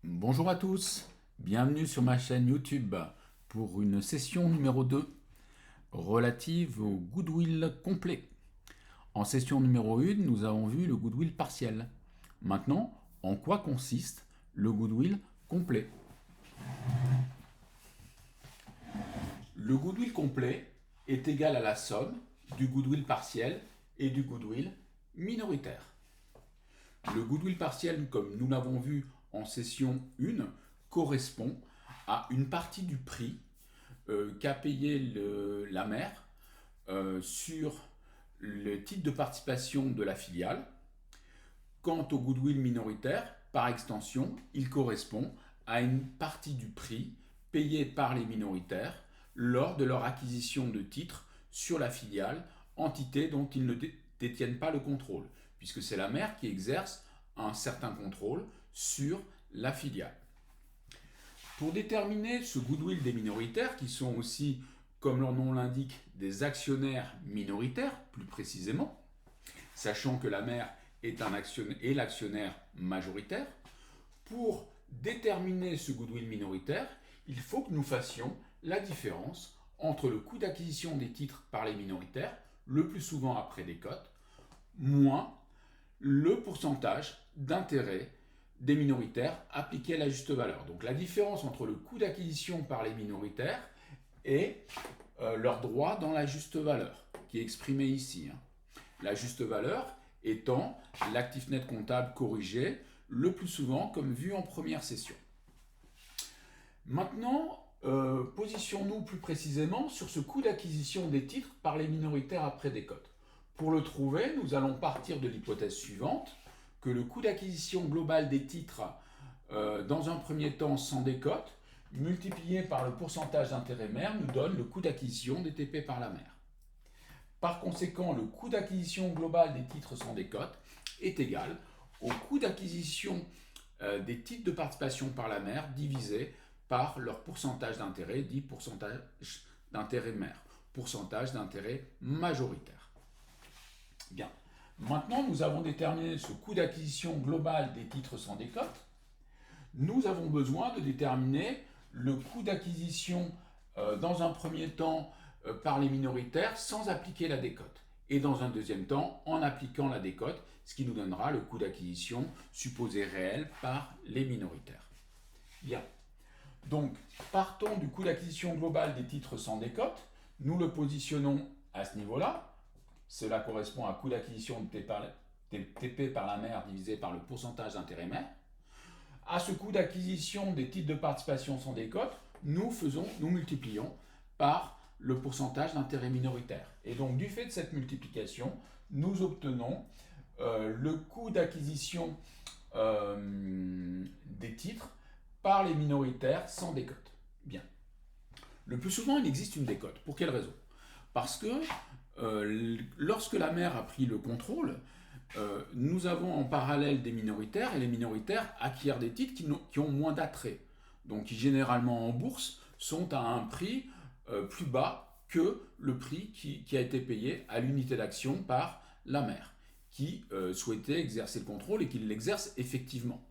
Bonjour à tous, bienvenue sur ma chaîne YouTube pour une session numéro 2 relative au goodwill complet. En session numéro 1, nous avons vu le goodwill partiel. Maintenant, en quoi consiste le goodwill complet? Le goodwill complet est égal à la somme du goodwill partiel et du goodwill minoritaire. Le goodwill partiel, comme nous l'avons vu en session 1, correspond à une partie du prix qu'a payé la mère sur le titre de participation de la filiale. Quant au goodwill minoritaire, par extension, il correspond à une partie du prix payé par les minoritaires lors de leur acquisition de titres sur la filiale, entité dont ils ne détiennent pas le contrôle, puisque c'est la mère qui exerce un certain contrôle sur la filiale. Pour déterminer ce goodwill des minoritaires, qui sont aussi, comme leur nom l'indique, des actionnaires minoritaires, plus précisément, sachant que la mère est l'actionnaire majoritaire, pour déterminer ce goodwill minoritaire, il faut que nous fassions la différence entre le coût d'acquisition des titres par les minoritaires, le plus souvent après décote, moins le pourcentage d'intérêt des minoritaires appliqué à la juste valeur. Donc la différence entre le coût d'acquisition par les minoritaires et leur droit dans la juste valeur, qui est exprimé ici. La juste valeur étant l'actif net comptable corrigé, le plus souvent comme vu en première session. Maintenant, positionnons-nous plus précisément sur ce coût d'acquisition des titres par les minoritaires après décote. Pour le trouver, nous allons partir de l'hypothèse suivante, que le coût d'acquisition global des titres, dans un premier temps sans décote, multiplié par le pourcentage d'intérêt mère, nous donne le coût d'acquisition des TP par la mère. Par conséquent, le coût d'acquisition global des titres sans décote est égal au coût d'acquisition des titres de participation par la mère divisé par leur pourcentage d'intérêt, dit pourcentage d'intérêt mère, pourcentage d'intérêt majoritaire. Bien. Maintenant, nous avons déterminé ce coût d'acquisition global des titres sans décote. Nous avons besoin de déterminer le coût d'acquisition dans un premier temps par les minoritaires sans appliquer la décote. Et dans un deuxième temps, en appliquant la décote, ce qui nous donnera le coût d'acquisition supposé réel par les minoritaires. Bien. Donc, partons du coût d'acquisition global des titres sans décote. Nous le positionnons à ce niveau-là. Cela correspond à coût d'acquisition de TP par la mère divisé par le pourcentage d'intérêt mère. À ce coût d'acquisition des titres de participation sans décote, nous multiplions par le pourcentage d'intérêt minoritaire. Et donc, du fait de cette multiplication, nous obtenons le coût d'acquisition des titres par les minoritaires sans décote. Bien. Le plus souvent, il existe une décote. Pour quelle raison? Parce que lorsque la mère a pris le contrôle, nous avons en parallèle des minoritaires, et les minoritaires acquièrent des titres qui ont moins d'attrait. Donc qui généralement en bourse sont à un prix plus bas que le prix qui a été payé à l'unité d'action par la mère, qui souhaitait exercer le contrôle et qui l'exerce effectivement.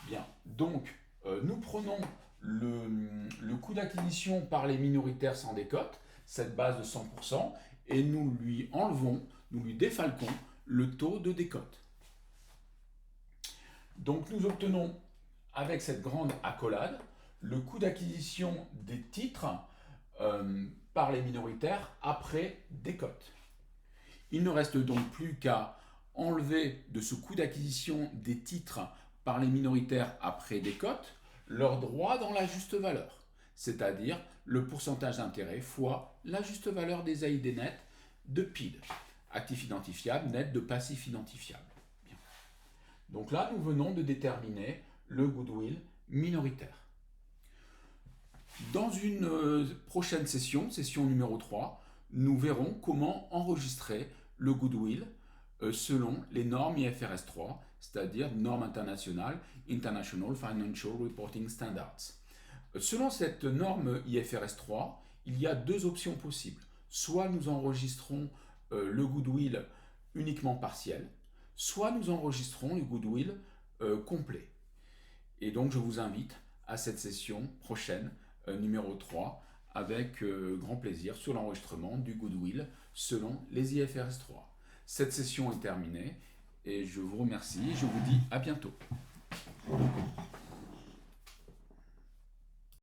Bien, donc nous prenons le coût d'acquisition par les minoritaires sans décote, cette base de 100%, et nous lui enlevons, nous lui défalquons le taux de décote. Donc nous obtenons avec cette grande accolade le coût d'acquisition des titres par les minoritaires après décote. Il ne reste donc plus qu'à enlever de ce coût d'acquisition des titres par les minoritaires après décote leur droit dans la juste valeur, c'est-à-dire le pourcentage d'intérêt fois la juste valeur des AID nets de PID, actif identifiable net de passif identifiable. Bien. Donc là, nous venons de déterminer le goodwill minoritaire. Dans une prochaine session, session numéro 3, nous verrons comment enregistrer le goodwill selon les normes IFRS 3, c'est-à-dire normes internationales, International Financial Reporting Standards. Selon cette norme IFRS 3, il y a deux options possibles. Soit nous enregistrons le goodwill uniquement partiel, soit nous enregistrons le goodwill complet. Et donc je vous invite à cette session prochaine, numéro 3, avec grand plaisir sur l'enregistrement du goodwill selon les IFRS 3. Cette session est terminée et je vous remercie et je vous dis à bientôt.